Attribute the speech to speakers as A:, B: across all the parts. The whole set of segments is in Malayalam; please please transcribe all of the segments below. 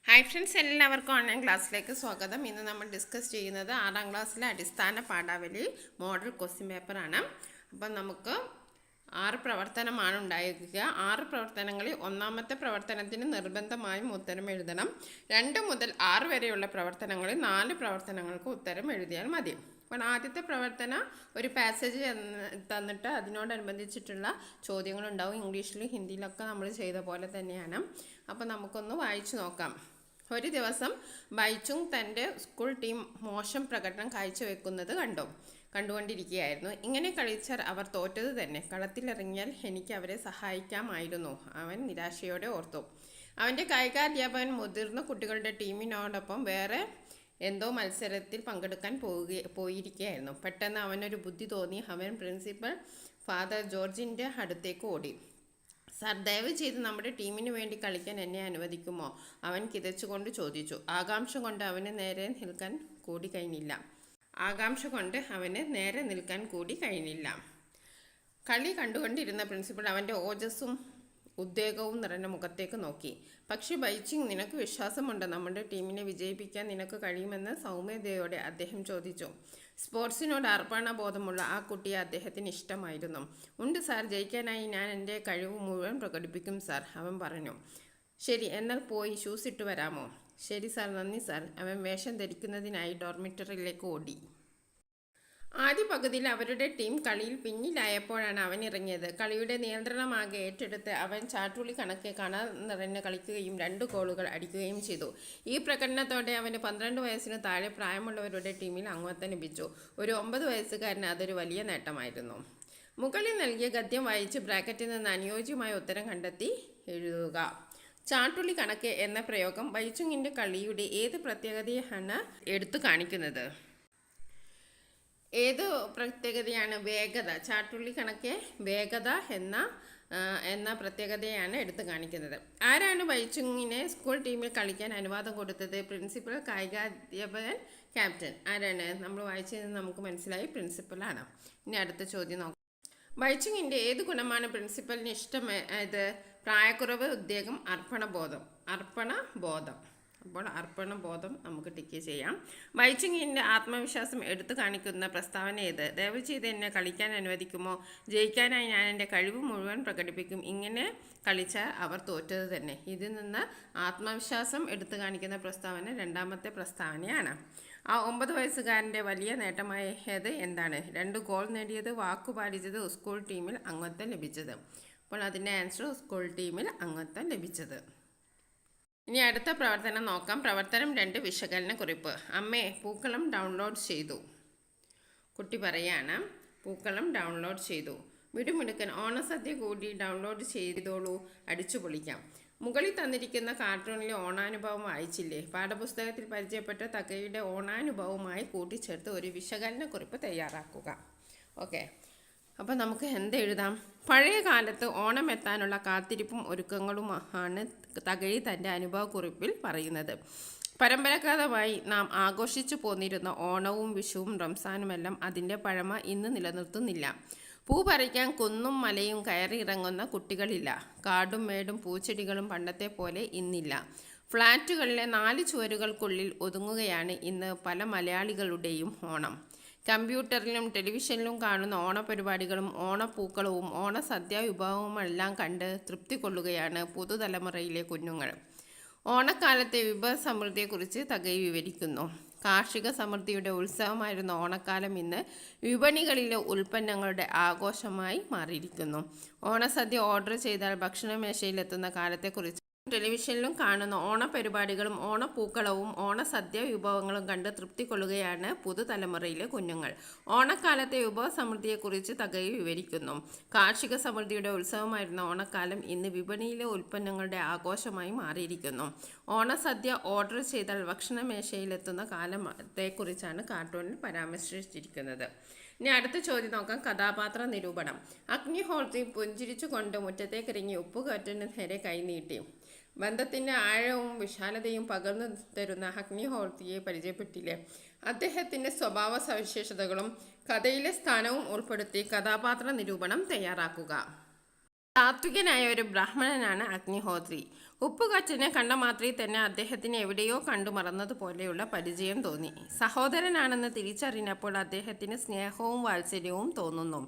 A: ഹായ് ഫ്രണ്ട്സ്, എല്ലാവർക്കും ഓൺലൈൻ ക്ലാസ്സിലേക്ക് സ്വാഗതം. ഇന്ന് നമ്മൾ ഡിസ്കസ് ചെയ്യുന്നത് 6ാം ക്ലാസ്സിലെ അടിസ്ഥാന പാഠാവലി മോഡൽ ക്വസ്റ്റ്യൻ പേപ്പറാണ്. അപ്പം നമുക്ക് 6 പ്രവർത്തനമാണ് ഉണ്ടായിരിക്കുക. 6 പ്രവർത്തനങ്ങളിൽ ഒന്നാമത്തെ പ്രവർത്തനത്തിന് നിർബന്ധമായും ഉത്തരം എഴുതണം. 2 മുതൽ 6 വരെയുള്ള പ്രവർത്തനങ്ങളിൽ 4 പ്രവർത്തനങ്ങൾക്ക് ഉത്തരം എഴുതിയാൽ മതി. അപ്പോൾ ആദ്യത്തെ പ്രവർത്തനം ഒരു പാസേജ് തന്നിട്ട് അതിനോടനുബന്ധിച്ചിട്ടുള്ള ചോദ്യങ്ങളുണ്ടാവും. ഇംഗ്ലീഷിലും ഹിന്ദിയിലൊക്കെ നമ്മൾ ചെയ്ത പോലെ തന്നെയാണ്. അപ്പോൾ നമുക്കൊന്ന് വായിച്ചു നോക്കാം. ഒരു ദിവസം ബൈചുങ് തൻ്റെ സ്കൂൾ ടീം മോശം പ്രകടനം കാഴ്ചവെക്കുന്നത് കണ്ടുകൊണ്ടിരിക്കുകയായിരുന്നു. ഇങ്ങനെ കളിച്ചാൽ അവർ തോറ്റത് തന്നെ. കളത്തിലിറങ്ങിയാൽ എനിക്ക് അവരെ സഹായിക്കാമായിരുന്നു, അവൻ നിരാശയോടെ ഓർത്തു. അവൻ്റെ കായികാധ്യാപകൻ മുതിർന്ന കുട്ടികളുടെ ടീമിനോടൊപ്പം വേറെ എന്തോ മത്സരത്തിൽ പങ്കെടുക്കാൻ പോയിരിക്കുകയായിരുന്നു. പെട്ടെന്ന് അവനൊരു ബുദ്ധി തോന്നി. അവൻ പ്രിൻസിപ്പൽ ഫാദർ ജോർജിൻ്റെ അടുത്തേക്ക് ഓടി. സാർ, ദയവ് ചെയ്ത് നമ്മുടെ ടീമിന് വേണ്ടി കളിക്കാൻ എന്നെ അനുവദിക്കുമോ? അവൻ കിതച്ചുകൊണ്ട് ചോദിച്ചു. ആകാംക്ഷ കൊണ്ട് അവന് നേരെ നിൽക്കാൻ കൂടി കഴിഞ്ഞില്ല. കളി കണ്ടുകൊണ്ടിരുന്ന പ്രിൻസിപ്പൽ അവൻ്റെ ഓജസ്സും ഉദ്വേഗവും നിറഞ്ഞ മുഖത്തേക്ക് നോക്കി. പക്ഷേ ബൈചുങ്, നിനക്ക് വിശ്വാസമുണ്ടോ? നമ്മുടെ ടീമിനെ വിജയിപ്പിക്കാൻ നിനക്ക് കഴിയുമെന്ന് സൗമ്യതയോടെ അദ്ദേഹം ചോദിച്ചു. സ്പോർട്സിനോട് അർപ്പണബോധമുള്ള ആ കുട്ടിയെ അദ്ദേഹത്തിന് ഇഷ്ടമായിരുന്നു. ഉണ്ട് സാർ, ജയിക്കാനായി ഞാൻ എൻ്റെ കഴിവ് മുഴുവൻ പ്രകടിപ്പിക്കും സാർ, അവൻ പറഞ്ഞു. ശരി, എന്നാൽ പോയി ഷൂസ് ഇട്ട് വരാമോ? ശരി സാർ, നന്ദി സാർ. അവൻ വേഷം ധരിക്കുന്നതിനായി ഡോർമിറ്ററിയിലേക്ക് ഓടി. ആദ്യ പകുതിയിൽ അവരുടെ ടീം കളിയിൽ പിന്നിലായപ്പോഴാണ് അവൻ ഇറങ്ങിയത്. കളിയുടെ നിയന്ത്രണമാകെ ഏറ്റെടുത്ത് അവൻ ചാട്ടുളി കണക്കെ നിറഞ്ഞ് കളിക്കുകയും 2 ഗോളുകൾ അടിക്കുകയും ചെയ്തു. ഈ പ്രകടനത്തോടെ അവന് 12 വയസ്സിന് താഴെ പ്രായമുള്ളവരുടെ ടീമിൽ അംഗത്വം ലഭിച്ചു. ഒരു 9 വയസ്സുകാരന് അതൊരു വലിയ നേട്ടമായിരുന്നു. മുകളിൽ നൽകിയ ഗദ്യം വായിച്ച് ബ്രാക്കറ്റിൽ നിന്ന് അനുയോജ്യമായ ഉത്തരം കണ്ടെത്തി എഴുതുക. ചാട്ടുളി കണക്ക് എന്ന പ്രയോഗം ബൈചുങ്ങിൻ്റെ കളിയുടെ ഏത് പ്രത്യേകതയാണ് എടുത്തു കാണിക്കുന്നത്? ഏത് പ്രത്യേകതയാണ്? വേഗത. ചാട്ടുള്ളി കണക്കെ വേഗത എന്ന പ്രത്യേകതയാണ് എടുത്തു കാണിക്കുന്നത്. ആരാണ് ബൈചുങ്ങിനെ സ്കൂൾ ടീമിൽ കളിക്കാൻ അനുവാദം കൊടുത്തത്? പ്രിൻസിപ്പൽ, കായികാധ്യാപകൻ, ക്യാപ്റ്റൻ. ആരാണ്? നമ്മൾ വായിച്ചത് നമുക്ക് മനസ്സിലായി, പ്രിൻസിപ്പലാണ്. ഇനി അടുത്ത ചോദ്യം നോക്കാം. ബൈചുങ്ങിൻ്റെ ഏത് ഗുണമാണ് പ്രിൻസിപ്പലിന് ഇഷ്ടമായത്? പ്രായക്കുറവ്, ഉദ്വേഗം, അർപ്പണബോധം. അപ്പോൾ അർപ്പണബോധം നമുക്ക് ടിക്ക് ചെയ്യാം. ബൈചുങ്ങിൻ്റെ ആത്മവിശ്വാസം എടുത്തു കാണിക്കുന്ന പ്രസ്താവന ഏത്? ദയവ് ചെയ്ത് എന്നെ കളിക്കാൻ അനുവദിക്കുമോ? ജയിക്കാനായി ഞാൻ എൻ്റെ കഴിവ് മുഴുവൻ പ്രകടിപ്പിക്കും. ഇങ്ങനെ കളിച്ചാൽ അവർ തോറ്റത് തന്നെ. ഇതിൽ നിന്ന് ആത്മവിശ്വാസം എടുത്തു കാണിക്കുന്ന പ്രസ്താവന രണ്ടാമത്തെ പ്രസ്താവനയാണ്. ആ 9 വയസ്സുകാരൻ്റെ വലിയ നേട്ടമായത് എന്താണ്? 2 ഗോൾ നേടിയത്, വാക്കുപാലിച്ചത്, സ്കൂൾ ടീമിൽ അംഗത്വം ലഭിച്ചത്. അപ്പോൾ അതിൻ്റെ ആൻസർ സ്കൂൾ ടീമിൽ അംഗത്വം ലഭിച്ചത്. ഇനി അടുത്ത പ്രവർത്തനം നോക്കാം. പ്രവർത്തനം 2, വിശകലന കുറിപ്പ്. അമ്മേ, പൂക്കളം ഡൗൺലോഡ് ചെയ്തു. കുട്ടി പറയാണ്, പൂക്കളം ഡൗൺലോഡ് ചെയ്തു. മിടുമിടുക്കൻ, ഓണസദ്യ കൂടി ഡൗൺലോഡ് ചെയ്തോളൂ, അടിച്ചു പൊളിക്കാം. മുകളിൽ തന്നിരിക്കുന്ന കാർട്ടൂണിലെ ഓണാനുഭവം വായിച്ചില്ലേ? പാഠപുസ്തകത്തിൽ പരിചയപ്പെട്ട തകഴിയുടെ ഓണാനുഭവവുമായി കൂട്ടിച്ചേർത്ത് ഒരു വിശകലന കുറിപ്പ് തയ്യാറാക്കുക. ഓക്കെ, അപ്പോൾ നമുക്ക് എന്തെഴുതാം? പഴയ കാലത്ത് ഓണം എത്താനുള്ള കാത്തിരിപ്പും ഒരുക്കങ്ങളുമാണ് തകഴി തൻ്റെ അനുഭവക്കുറിപ്പിൽ പറയുന്നത്. പരമ്പരാഗതമായി നാം ആഘോഷിച്ചു പോന്നിരുന്ന ഓണവും വിഷുവും റംസാനുമെല്ലാം അതിൻ്റെ പഴമ ഇന്ന് നിലനിർത്തുന്നില്ല. പൂ പറിക്കാൻ കുന്നും മലയും കയറി ഇറങ്ങുന്ന കുട്ടികളില്ല. കാടും മേടും പൂച്ചെടികളും പണ്ടത്തെ പോലെ ഇന്നില്ല. ഫ്ലാറ്റുകളിലെ 4 ചുവരുകൾക്കുള്ളിൽ ഒതുങ്ങുകയാണ് ഇന്ന് പല മലയാളികളുടെയും ഓണം. കമ്പ്യൂട്ടറിലും ടെലിവിഷനിലും കാണുന്ന ഓണപരിപാടികളും ഓണപ്പൂക്കളവും ഓണസദ്യ വിഭവവുമെല്ലാം കണ്ട് തൃപ്തി കൊള്ളുകയാണ് പുതുതലമുറയിലെ കുഞ്ഞുങ്ങൾ. ഓണക്കാലത്തെ വിഭവസമൃദ്ധിയെക്കുറിച്ച് തകഴി വിവരിക്കുന്നു. കാർഷിക സമൃദ്ധിയുടെ ഉത്സവമായിരുന്ന ഓണക്കാലം ഇന്ന് വിപണികളിലെ ഉൽപ്പന്നങ്ങളുടെ ആഘോഷമായി മാറിയിരിക്കുന്നു. ഓണസദ്യ ഓർഡർ ചെയ്താൽ ഭക്ഷണമേശയിലെത്തുന്ന കാലത്തെക്കുറിച്ച് ടെലിവിഷനിലും കാണുന്ന ഓണപരിപാടികളും ഓണപ്പൂക്കളവും ഓണസദ്യ വിഭവങ്ങളും കണ്ട് തൃപ്തി കൊള്ളുകയാണ് പുതുതലമുറയിലെ കുഞ്ഞുങ്ങൾ. ഓണക്കാലത്തെ വിഭവസമൃദ്ധിയെക്കുറിച്ച് തകഴി വിവരിക്കുന്നു. കാർഷിക സമൃദ്ധിയുടെ ഉത്സവമായിരുന്ന ഓണക്കാലം ഇന്ന് വിപണിയിലെ ഉൽപ്പന്നങ്ങളുടെ ആഘോഷമായി മാറിയിരിക്കുന്നു. ഓണസദ്യ ഓർഡർ ചെയ്താൽ ഭക്ഷണമേശയിലെത്തുന്ന കാലത്തെക്കുറിച്ചാണ് കാർട്ടൂണിൽ പരാമർശിച്ചിരിക്കുന്നത്. ഇനി അടുത്ത ചോദ്യം നോക്കാം. കഥാപാത്ര നിരൂപണം. അഗ്നിഹോത്രി പുഞ്ചിരിച്ചുകൊണ്ട് മുറ്റത്തേക്കിറങ്ങി ഉപ്പുകാറ്റിന് നേരെ കൈനീട്ടി. ബന്ധത്തിൻ്റെ ആഴവും വിശാലതയും പകർന്നു തരുന്ന അഗ്നിഹോത്രിയെ പരിചയപ്പെട്ടില്ലേ? അദ്ദേഹത്തിൻ്റെ സ്വഭാവ സവിശേഷതകളും കഥയിലെ സ്ഥാനവും ഉൾപ്പെടുത്തി കഥാപാത്ര നിരൂപണം തയ്യാറാക്കുക. സാത്വികനായ ഒരു ബ്രാഹ്മണനാണ് അഗ്നിഹോത്രി. ഉപ്പുകൊറ്റനെ കണ്ട മാത്രയിൽ തന്നെ അദ്ദേഹത്തിന് എവിടെയോ കണ്ടു മറന്നതുപോലെയുള്ള പരിചയം തോന്നി. സഹോദരനാണെന്ന് തിരിച്ചറിഞ്ഞപ്പോൾ അദ്ദേഹത്തിന് സ്നേഹവും വാത്സല്യവും തോന്നുന്നു.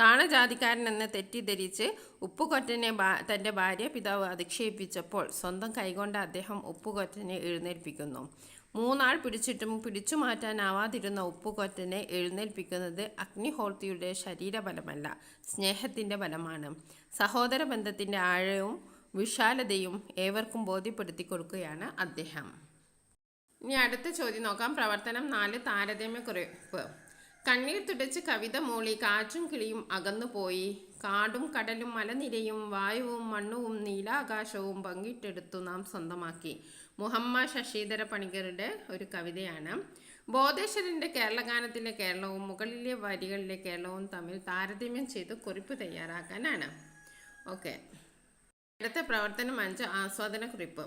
A: താണജാതിക്കാരനെന്ന് തെറ്റിദ്ധരിച്ച് ഉപ്പുകൊറ്റനെ തൻ്റെ ഭാര്യ പിതാവ് അധിക്ഷേപിച്ചപ്പോൾ സ്വന്തം കൈകൊണ്ട് അദ്ദേഹം ഉപ്പുകൊറ്റനെ എഴുന്നേൽപ്പിക്കുന്നു. 3 നാൾ പിടിച്ചിട്ടും പിടിച്ചു മാറ്റാനാവാതിരുന്ന ഉപ്പുകൊറ്റനെ എഴുന്നേൽപ്പിക്കുന്നത് അഗ്നിഹോത്രിയുടെ ശരീരബലമല്ല, സ്നേഹത്തിൻ്റെ ബലമാണ്. സഹോദര ബന്ധത്തിൻ്റെ ആഴവും വിശാലതയും ഏവർക്കും ബോധ്യപ്പെടുത്തി കൊടുക്കുകയാണ് അദ്ദേഹം. ഇനി അടുത്ത ചോദ്യം നോക്കാം. പ്രവർത്തനം 4 താരതമ്യക്കുറിപ്പ്. കണ്ണീർ തുടച്ച് കവിത മൂളി കാറ്റും കിളിയും അകന്നുപോയി. കാടും കടലും മലനിരയും വായുവും മണ്ണുവും നീലാകാശവും പങ്കിട്ടെടുത്തു നാം സ്വന്തമാക്കി. മുഹമ്മദ് ശശിധര പണിക്കരുടെ ഒരു കവിതയാണ്. ബോധേശ്വരൻ്റെ കേരളഗാനത്തിലെ കേരളവും മുകളിലെ വരികളിലെ കേരളവും തമ്മിൽ താരതമ്യം ചെയ്ത് കുറിപ്പ് തയ്യാറാക്കാനാണ്. ഓക്കെ. അടുത്ത പ്രവർത്തനം 5 ആസ്വാദനക്കുറിപ്പ്.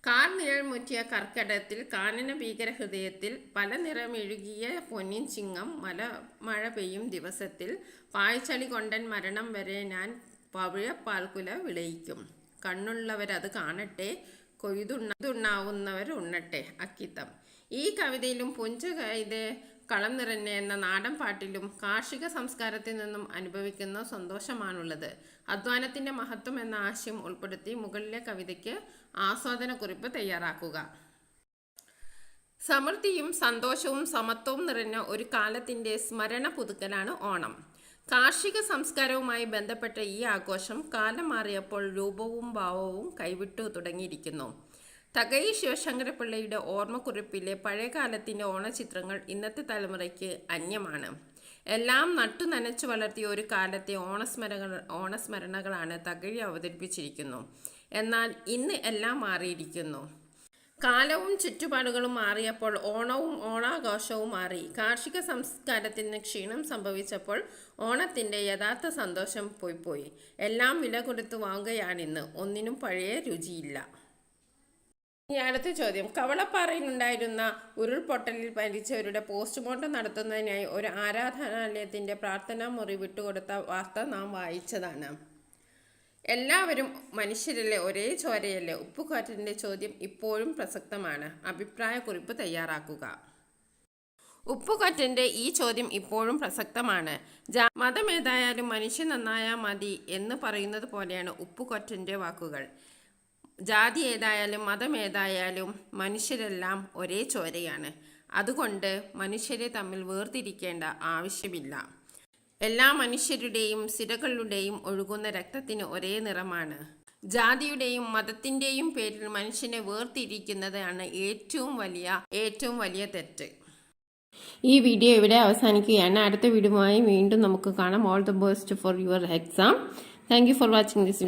A: കാർ നിഴൽ മുറ്റിയ കർക്കടത്തിൽ കാനന ഭീകര ഹൃദയത്തിൽ പല നിറമെഴുകിയ പൊന്നിൻ ചിങ്ങം മഴ പെയ്യും ദിവസത്തിൽ പാഴ്ചളി കൊണ്ടൻ മരണം വരെ ഞാൻ പവിഴപ്പാൽക്കുല വിളയിക്കും. കണ്ണുള്ളവരത് കാണട്ടെ, കൊയ്തുണ്ണാവുന്നവർ ഉണ്ണട്ടെ. അക്കിത്തം. ഈ കവിതയിലും പുഞ്ച കൈത് കളം നിറഞ്ഞ എന്ന നാടൻ പാട്ടിലും കാർഷിക സംസ്കാരത്തിൽ നിന്നും അനുഭവിക്കുന്ന സന്തോഷമാണുള്ളത്. അധ്വാനത്തിൻ്റെ മഹത്വം എന്ന ആശയം ഉൾപ്പെടുത്തി മുകളിലെ കവിതയ്ക്ക് ആസ്വാദനക്കുറിപ്പ് തയ്യാറാക്കുക. സമൃദ്ധിയും സന്തോഷവും സമത്വവും നിറഞ്ഞ ഒരു കാലത്തിൻ്റെ സ്മരണ പുതുക്കലാണ് ഓണം. കാർഷിക സംസ്കാരവുമായി ബന്ധപ്പെട്ട ഈ ആഘോഷം കാലം മാറിയപ്പോൾ രൂപവും ഭാവവും കൈവിട്ടു തുടങ്ങിയിരിക്കുന്നു. തകഴി ശിവശങ്കരപിള്ളയുടെ ഓർമ്മക്കുറിപ്പിലെ പഴയകാലത്തിൻ്റെ ഓണചിത്രങ്ങൾ ഇന്നത്തെ തലമുറയ്ക്ക് അന്യമാണ്. എല്ലാം നട്ടു നനച്ചു വളർത്തിയ ഒരു കാലത്തെ ഓണസ്മരണകളാണ് തകഴി അവതരിപ്പിച്ചിരിക്കുന്നു. എന്നാൽ ഇന്ന് എല്ലാം മാറിയിരിക്കുന്നു. കാലവും ചുറ്റുപാടുകളും മാറിയപ്പോൾ ഓണവും ഓണാഘോഷവും മാറി. കാർഷിക സംസ്കാരത്തിന് ക്ഷീണം സംഭവിച്ചപ്പോൾ ഓണത്തിൻ്റെ യഥാർത്ഥ സന്തോഷം പോയി. എല്ലാം വില കൊടുത്ത് വാങ്ങുകയാണിന്ന്. ഒന്നിനും പഴയ രുചിയില്ല. ഇനി അടുത്ത ചോദ്യം. കവളപ്പാറയിലുണ്ടായിരുന്ന ഉരുൾപൊട്ടലിൽ മരിച്ചവരുടെ പോസ്റ്റ്മോർട്ടം നടത്തുന്നതിനായി ഒരു ആരാധനാലയത്തിൻ്റെ പ്രാർത്ഥനാ മുറി വിട്ടുകൊടുത്ത വാർത്ത നാം വായിച്ചതാണ്. എല്ലാവരും മനുഷ്യരല്ലേ, ഒരേ ചോരയല്ലേ? ഉപ്പുകൊറ്റൻ്റെ ചോദ്യം ഇപ്പോഴും പ്രസക്തമാണ്. അഭിപ്രായക്കുറിപ്പ് തയ്യാറാക്കുക. ഉപ്പുകൊറ്റൻ്റെ ഈ ചോദ്യം ഇപ്പോഴും പ്രസക്തമാണ്. മതമേതായാലും മനുഷ്യൻ നന്നായാൽ മതി എന്ന് പറയുന്നത് പോലെയാണ് ഉപ്പുകൊറ്റൻ്റെ വാക്കുകൾ. ജാതി ഏതായാലും മതമേതായാലും മനുഷ്യരെല്ലാം ഒരേ ചോരയാണ്. അതുകൊണ്ട് മനുഷ്യരെ തമ്മിൽ വേർതിരിക്കേണ്ട ആവശ്യമില്ല. എല്ലാ മനുഷ്യരുടെയും സിരകളുടെയും ഒഴുകുന്ന രക്തത്തിന് ഒരേ നിറമാണ്. ജാതിയുടെയും മതത്തിൻ്റെയും പേരിൽ മനുഷ്യനെ വേർതിരിക്കുന്നതാണ് ഏറ്റവും വലിയ തെറ്റ്. ഈ വീഡിയോ ഇവിടെ അവസാനിക്കുകയാണ്. അടുത്ത വീഡിയോയുമായി വീണ്ടും നമുക്ക് കാണാം. All the best for your exam. Thank you for watching this video.